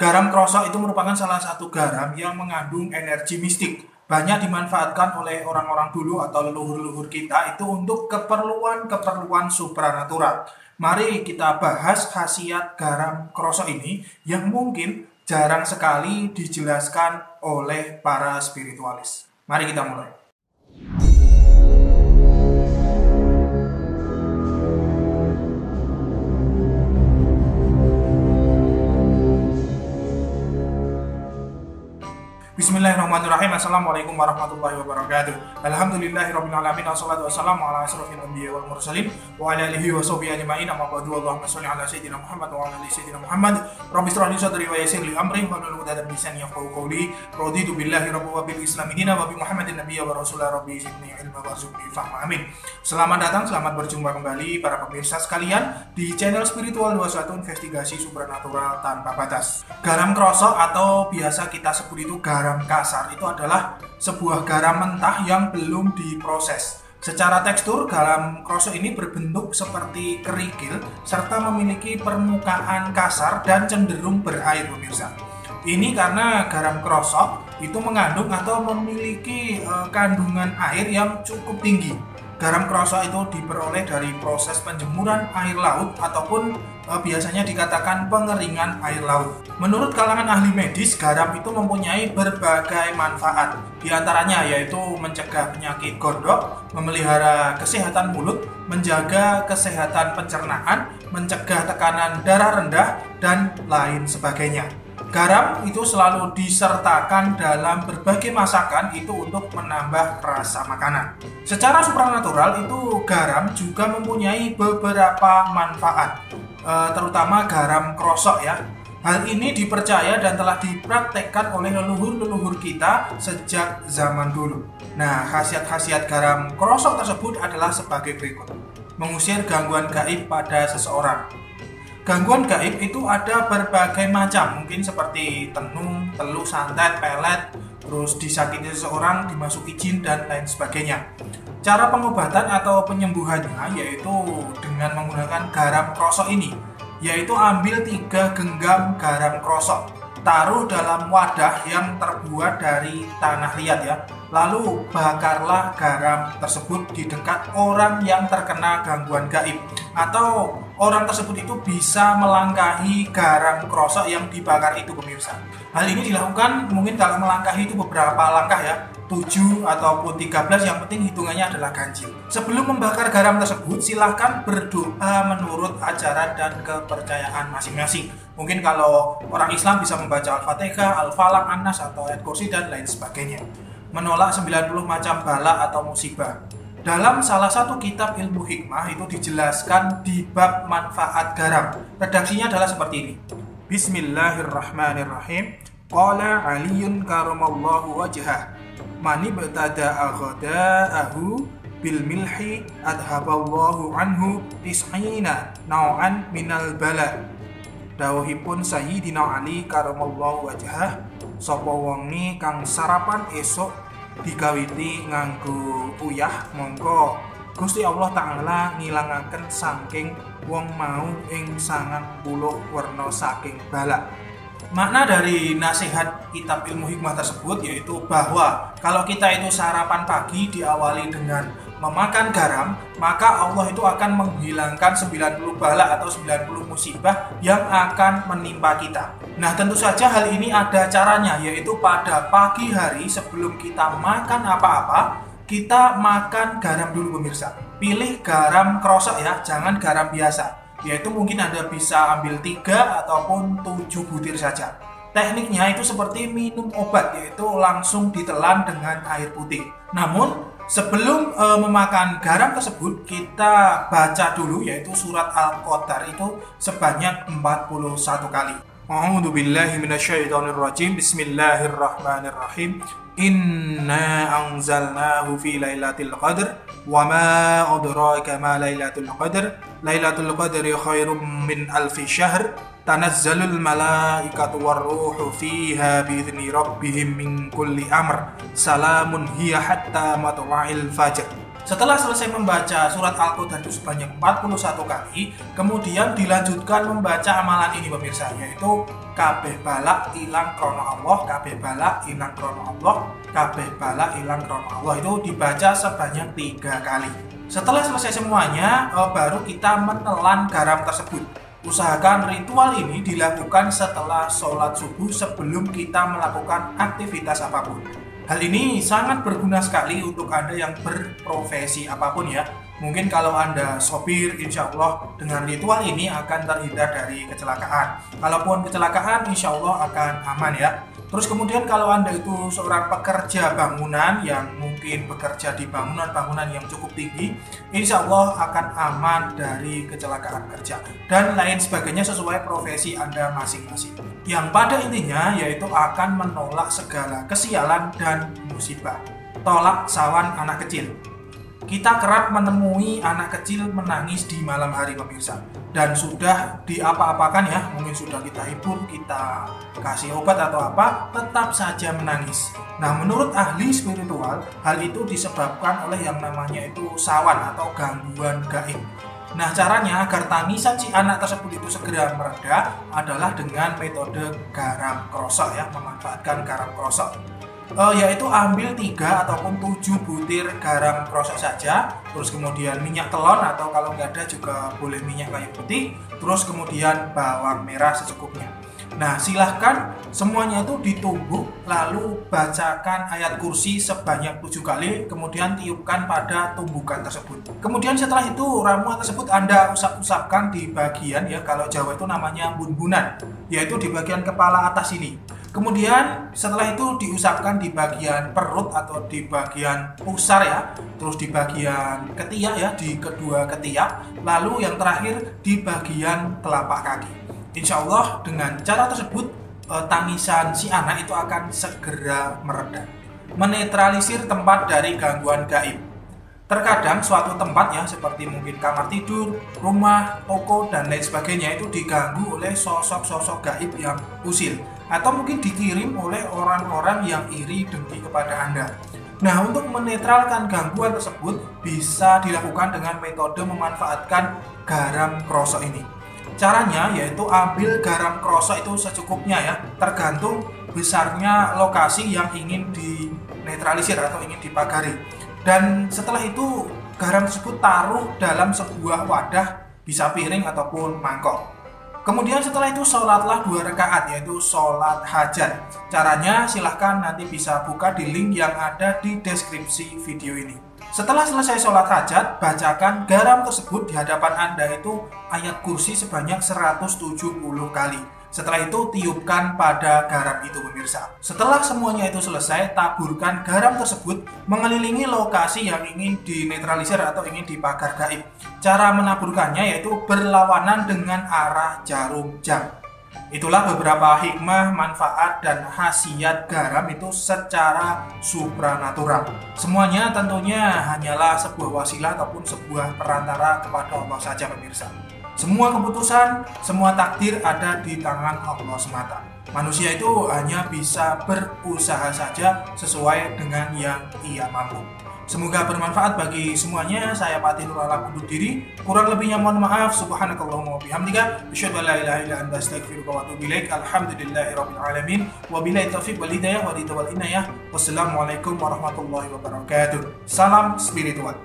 Garam krosok itu merupakan salah satu garam yang mengandung energi mistik. Banyak dimanfaatkan oleh orang-orang dulu atau leluhur-leluhur kita itu untuk keperluan-keperluan supranatural. Mari kita bahas khasiat garam krosok ini yang mungkin jarang sekali dijelaskan oleh para spiritualis. Mari kita mulai. Bismillahirrahmanirrahim. Assalamualaikum warahmatullahi wabarakatuh. Alhamdulillahirrabbilalamin. Wassalatu wassalamu ala asrofil anbiya wal mursalin wa ala alihi wa sahbihi ajma'in. Amma ba'du. Allahumma sholli ala sayyidina Muhammad wa ala ali sayyidina Muhammad. Rabbi shrah li sadri wa yassir li amri wahlul 'uqdatam min lisani yafqahu qawli. Raditu billahi rabban wa bil islami dinan wa bi Muhammadin nabiyyan wa rasulan. Rabbi zidni ilma warzuqni fahma. Amin. Selamat datang, selamat berjumpa kembali para pemirsa sekalian di channel Spiritual 21 Investigasi Supranatural Tanpa Batas. Garam krosok atau biasa kita sebut itu garam kasar itu adalah sebuah garam mentah yang belum diproses. Secara tekstur, garam krosok ini berbentuk seperti kerikil serta memiliki permukaan kasar dan cenderung berair, pemirsa. Ini karena garam krosok itu mengandung atau memiliki kandungan air yang cukup tinggi. Garam krosok itu diperoleh dari proses penjemuran air laut ataupun biasanya dikatakan pengeringan air laut. Menurut kalangan ahli medis, garam itu mempunyai berbagai manfaat. Di antaranya yaitu mencegah penyakit gondok, memelihara kesehatan mulut, menjaga kesehatan pencernaan, mencegah tekanan darah rendah, dan lain sebagainya. Garam itu selalu disertakan dalam berbagai masakan itu untuk menambah rasa makanan. Secara supranatural itu garam juga mempunyai beberapa manfaat, terutama garam krosok ya. Hal ini dipercaya dan telah dipraktekkan oleh leluhur-leluhur kita sejak zaman dulu. Nah, khasiat-khasiat garam krosok tersebut adalah sebagai berikut. Mengusir gangguan gaib pada seseorang. Gangguan gaib itu ada berbagai macam, mungkin seperti tenung, teluh, santet, pelet, terus disakiti seseorang, dimasuki jin, dan lain sebagainya. Cara pengobatan atau penyembuhannya yaitu dengan menggunakan garam krosok ini, yaitu ambil 3 genggam garam krosok, taruh dalam wadah yang terbuat dari tanah liat ya. Lalu bakarlah garam tersebut di dekat orang yang terkena gangguan gaib, atau orang tersebut itu bisa melangkahi garam krosok yang dibakar itu, pemirsa. Hal ini dilakukan mungkin kalau melangkahi itu beberapa langkah ya, 7 ataupun 13, yang penting hitungannya adalah ganjil. Sebelum membakar garam tersebut, silahkan berdoa menurut ajaran dan kepercayaan masing-masing. Mungkin kalau orang Islam bisa membaca Al-Fatihah, Al-Falaq, An-Nas, atau ayat kursi, dan lain sebagainya. Menolak 90 macam bala atau musibah. Dalam salah satu kitab ilmu hikmah itu dijelaskan di bab manfaat garam. Redaksinya adalah seperti ini. Bismillahirrahmanirrahim. Qala Aliyun karamallahu wajhah. Mani ba'tada aghda'ahu bil milhi adhaballahu anhu tis'ina nau'an minal bala. Dawuhipun Sayyidina Ali karamallahu wajhah, sapa wonge kang sarapan esuk dikawiti nganggo uyah, mongko Gusti Allah Ta'ala ngilangaken saking wong mau ing 90 werna saking bala. Makna dari nasihat kitab ilmu hikmah tersebut yaitu bahwa kalau kita itu sarapan pagi diawali dengan memakan garam, maka Allah itu akan menghilangkan 90 bala atau 90 musibah yang akan menimpa kita. Nah, tentu saja hal ini ada caranya, yaitu pada pagi hari sebelum kita makan apa-apa, kita makan garam dulu, pemirsa. Pilih garam krosok ya, jangan garam biasa. Yaitu mungkin Anda bisa ambil 3 ataupun 7 butir saja. Tekniknya itu seperti minum obat, yaitu langsung ditelan dengan air putih. Namun sebelum memakan garam tersebut, kita baca dulu yaitu surat Al-Qadar itu sebanyak 41 kali. A'udzu billahi minasyaitonir rajim. Bismillahirrahmanirrahim. Inna anzalnahu fi lailatul qadr wa ma adraka ma lailatul qadr. Lailatul qadri khairum min alfi syahr. Tanazzalul malaikatu warruhu fiha biizni rabbihim min kulli amr. Salamun hiya hatta matla'il fajr. Setelah selesai membaca surat Al-Qadar itu sebanyak 41 kali, kemudian dilanjutkan membaca amalan ini pemirsa, yaitu kabeh balak ilang krono Allah, kabeh balak ilang krono Allah, kabeh balak ilang krono Allah. Itu dibaca sebanyak 3 kali. Setelah selesai semuanya, baru kita menelan garam tersebut. Usahakan ritual ini dilakukan setelah sholat subuh sebelum kita melakukan aktivitas apapun. Hal ini sangat berguna sekali untuk Anda yang berprofesi apapun ya. Mungkin kalau Anda sopir, insya Allah dengan ritual ini akan terhindar dari kecelakaan. Kalaupun kecelakaan, insya Allah akan aman ya. Terus kemudian kalau Anda itu seorang pekerja bangunan yang mungkin bekerja di bangunan-bangunan yang cukup tinggi, insya Allah akan aman dari kecelakaan kerja dan lain sebagainya sesuai profesi Anda masing-masing. Yang pada intinya yaitu akan menolak segala kesialan dan musibah. Tolak sawan anak kecil. Kita kerap menemui anak kecil menangis di malam hari pemirsa, dan sudah diapa-apakan ya, mungkin sudah kita hibur, kita kasih obat atau apa, tetap saja menangis. Nah, menurut ahli spiritual, hal itu disebabkan oleh yang namanya itu sawan atau gangguan gaib. Nah, caranya agar tangisan si anak tersebut itu segera mereda adalah dengan metode garam krosok ya, memanfaatkan garam krosok. Yaitu ambil 3 ataupun 7 butir garam krosok saja, terus kemudian minyak telon atau kalau nggak ada juga boleh minyak kayu putih, terus kemudian bawang merah secukupnya. Nah, silahkan semuanya itu ditumbuk, lalu bacakan ayat kursi sebanyak 7 kali, kemudian tiupkan pada tumbukan tersebut. Kemudian setelah itu ramuan tersebut Anda usap-usapkan di bagian ya, kalau Jawa itu namanya bun-bunan, yaitu di bagian kepala atas ini. Kemudian setelah itu diusapkan di bagian perut atau di bagian pusar ya, terus di bagian ketiak ya, di kedua ketiak, lalu yang terakhir di bagian telapak kaki. Insya Allah dengan cara tersebut tangisan si anak itu akan segera mereda, menetralisir tempat dari gangguan gaib. Terkadang suatu tempat ya seperti mungkin kamar tidur, rumah, toko dan lain sebagainya itu diganggu oleh sosok-sosok gaib yang usil atau mungkin dikirim oleh orang-orang yang iri dengki kepada Anda. Nah, untuk menetralkan gangguan tersebut bisa dilakukan dengan metode memanfaatkan garam krosok ini. Caranya yaitu ambil garam krosok itu secukupnya ya, tergantung besarnya lokasi yang ingin dinetralisir atau ingin dipagari. Dan setelah itu garam tersebut taruh dalam sebuah wadah, bisa piring ataupun mangkok. Kemudian setelah itu sholatlah 2 rakaat yaitu sholat hajat. Caranya silahkan nanti bisa buka di link yang ada di deskripsi video ini. Setelah selesai sholat hajat, bacakan garam tersebut di hadapan Anda itu ayat kursi sebanyak 170 kali. Setelah itu tiupkan pada garam itu pemirsa. Setelah semuanya itu selesai, taburkan garam tersebut mengelilingi lokasi yang ingin dinetralisir atau ingin dipagar gaib. Cara menaburkannya yaitu berlawanan dengan arah jarum jam. Itulah beberapa hikmah, manfaat, dan khasiat garam itu secara supranatural. Semuanya tentunya hanyalah sebuah wasilah ataupun sebuah perantara kepada Allah saja pemirsa. Semua keputusan, semua takdir ada di tangan Allah semata. Manusia itu hanya bisa berusaha saja sesuai dengan yang ia mampu. Semoga bermanfaat bagi semuanya. Saya Patih Nur Alam undur diri. Kurang lebihnya mohon maaf. Subhanakallahumma wa bihamdika asyhadu an la ilaha illa anta astaghfiruka wa atubu ilaik. Alhamdulillahirabbil alamin. Wabillahi taufiq wal hidayah wa ridha wal inayah. Wassalamualaikum warahmatullahi wabarakatuh. Salam spiritual.